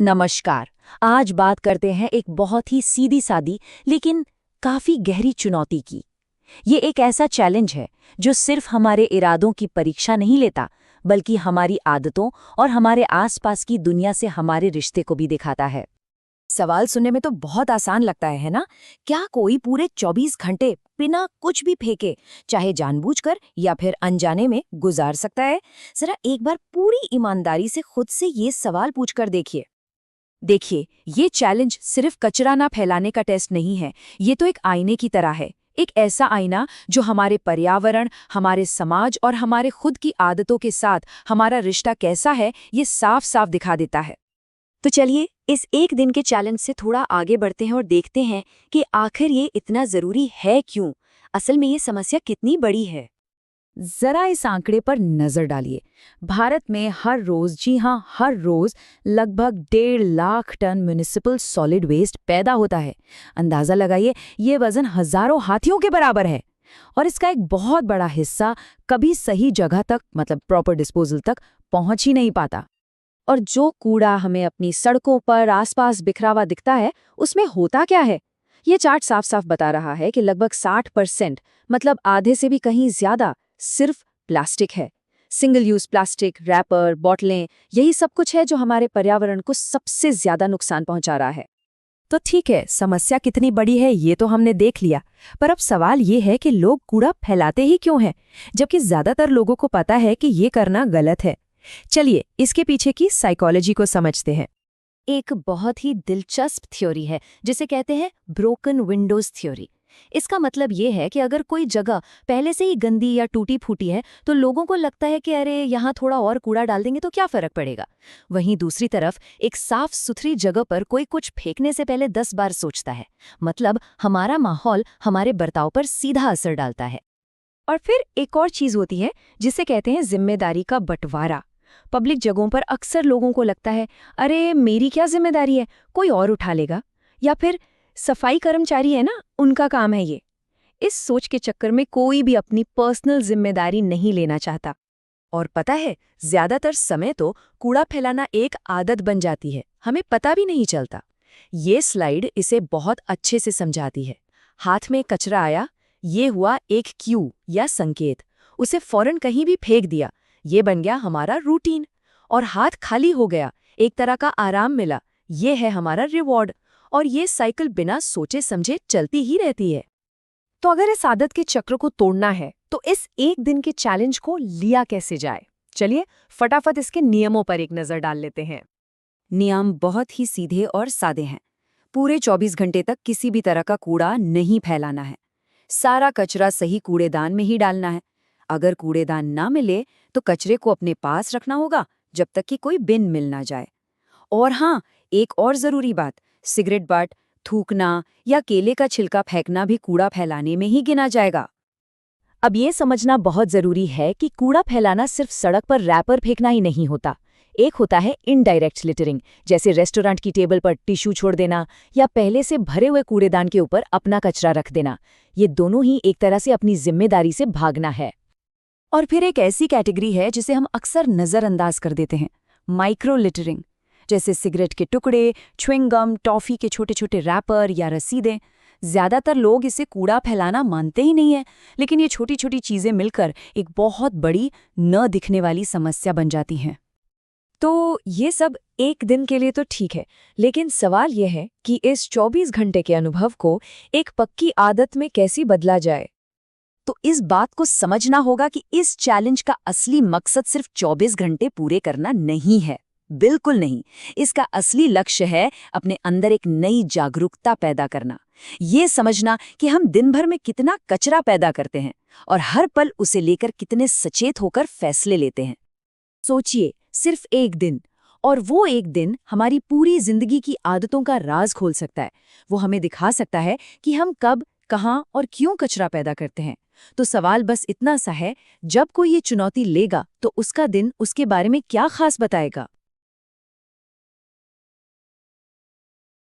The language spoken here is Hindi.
नमस्कार। आज बात करते हैं एक बहुत ही सीधी सादी लेकिन काफी गहरी चुनौती की। ये एक ऐसा चैलेंज है जो सिर्फ हमारे इरादों की परीक्षा नहीं लेता, बल्कि हमारी आदतों और हमारे आसपास की दुनिया से हमारे रिश्ते को भी दिखाता है। सवाल सुनने में तो बहुत आसान लगता है ना? क्या कोई पूरे 24 घंटे बिना कुछ भी फेंके, चाहे जानबूझकर या फिर अनजाने में, गुजार सकता है? जरा एक बार पूरी ईमानदारी से खुद से ये सवाल पूछकर देखिए। देखिए, ये चैलेंज सिर्फ कचरा ना फैलाने का टेस्ट नहीं है, ये तो एक आईने की तरह है। एक ऐसा आईना जो हमारे पर्यावरण, हमारे समाज और हमारे खुद की आदतों के साथ हमारा रिश्ता कैसा है, ये साफ साफ दिखा देता है। तो चलिए इस एक दिन के चैलेंज से थोड़ा आगे बढ़ते हैं और देखते हैं कि आखिर ये इतना जरूरी है क्यों। असल में ये समस्या कितनी बड़ी है। जरा इस आंकड़े पर नजर डालिए। भारत में हर रोज, जी हाँ हर रोज, लगभग 1.5 lakh ton municipal solid waste पैदा होता है। अंदाजा लगाइए, ये वजन हजारों हाथियों के बराबर है। और इसका एक बहुत बड़ा हिस्सा कभी सही जगह तक, मतलब प्रॉपर डिस्पोजल तक, पहुंच ही नहीं पाता। और जो कूड़ा हमें अपनी सड़कों पर आसपास बिखरा हुआ दिखता है, उसमें होता क्या है? ये चार्ट साफ साफ बता रहा है कि लगभग 60%, मतलब आधे से भी कहीं ज्यादा, सिर्फ प्लास्टिक है। सिंगल यूज प्लास्टिक, रैपर, बोतलें, यही सब कुछ है जो हमारे पर्यावरण को सबसे ज्यादा नुकसान पहुंचा रहा है। तो ठीक है, समस्या कितनी बड़ी है ये तो हमने देख लिया, पर अब सवाल ये है कि लोग कूड़ा फैलाते ही क्यों हैं, जबकि ज्यादातर लोगों को पता है कि ये करना गलत है। चलिए इसके पीछे की साइकोलॉजी को समझते हैं। एक बहुत ही दिलचस्प थ्योरी है जिसे कहते हैं ब्रोकन विंडोज थ्योरी। इसका मतलब ये है कि अगर कोई जगह पहले से ही गंदी या टूटी फूटी है तो लोगों को लगता है कि अरे यहाँ थोड़ा और कूड़ा डाल देंगे तो क्या फर्क पड़ेगा। वहीं दूसरी तरफ एक साफ सुथरी जगह पर कोई कुछ फेंकने से पहले 10 बार सोचता है। मतलब हमारा माहौल हमारे बर्ताव पर सीधा असर डालता है। और फिर एक और चीज होती है जिसे कहते हैं जिम्मेदारी का बंटवारा। पब्लिक जगहों पर अक्सर लोगों को लगता है अरे मेरी क्या जिम्मेदारी है, कोई और उठा लेगा, या फिर सफाई कर्मचारी है ना, उनका काम है ये। इस सोच के चक्कर में कोई भी अपनी पर्सनल जिम्मेदारी नहीं लेना चाहता। और पता है, ज्यादातर समय तो कूड़ा फैलाना एक आदत बन जाती है, हमें पता भी नहीं चलता। ये स्लाइड इसे बहुत अच्छे से समझाती है। हाथ में कचरा आया, ये हुआ एक क्यू या संकेत, उसे फौरन कहीं भी फेंक दिया, ये बन गया हमारा रूटीन। और हाथ खाली हो गया, एक तरह का आराम मिला, ये है हमारा रिवॉर्ड। और ये साइकिल बिना सोचे समझे चलती ही रहती है। तो अगर इस आदत के चक्र को तोड़ना है तो इस एक दिन के चैलेंज को लिया कैसे जाए? चलिए फटाफट इसके नियमों पर एक नजर डाल लेते हैं। नियम बहुत ही सीधे और सादे हैं। पूरे 24 घंटे तक किसी भी तरह का कूड़ा नहीं फैलाना है। सारा कचरा सही कूड़ेदान में ही डालना है। अगर कूड़ेदान ना मिले तो कचरे को अपने पास रखना होगा जब तक कि कोई बिन मिल ना जाए। और हाँ, एक और जरूरी बात, सिगरेट बट, थूकना या केले का छिलका फेंकना भी कूड़ा फैलाने में ही गिना जाएगा। अब ये समझना बहुत जरूरी है कि कूड़ा फैलाना सिर्फ सड़क पर रैपर फेंकना ही नहीं होता। एक होता है इनडायरेक्ट लिटरिंग, जैसे रेस्टोरेंट की टेबल पर टिश्यू छोड़ देना या पहले से भरे हुए कूड़ेदान के ऊपर अपना कचरा रख देना। ये दोनों ही एक तरह से अपनी जिम्मेदारी से भागना है। और फिर एक ऐसी कैटेगरी है जिसे हम अक्सर नज़रअंदाज कर देते हैं, माइक्रो लिटरिंग, जैसे सिगरेट के टुकड़े, च्युइंग गम, टॉफी के छोटे छोटे रैपर या रसीदें। ज्यादातर लोग इसे कूड़ा फैलाना मानते ही नहीं है, लेकिन ये छोटी छोटी चीजें मिलकर एक बहुत बड़ी न दिखने वाली समस्या बन जाती हैं। तो ये सब एक दिन के लिए तो ठीक है, लेकिन सवाल यह है कि इस 24 घंटे के अनुभव को एक पक्की आदत में कैसे बदला जाए। तो इस बात को समझना होगा कि इस चैलेंज का असली मकसद सिर्फ 24 घंटे पूरे करना नहीं है, बिल्कुल नहीं। इसका असली लक्ष्य है अपने अंदर एक नई जागरूकता पैदा करना। ये समझना कि हम दिन भर में कितना कचरा पैदा करते हैं और हर पल उसे लेकर कितने सचेत होकर फैसले लेते हैं। सोचिए, सिर्फ एक दिन, और वो एक दिन हमारी पूरी जिंदगी की आदतों का राज खोल सकता है। वो हमें दिखा सकता है कि हम कब, कहाँ और क्यों कचरा पैदा करते हैं। तो सवाल बस इतना सा है, जब कोई ये चुनौती लेगा तो उसका दिन उसके बारे में क्या खास बताएगा।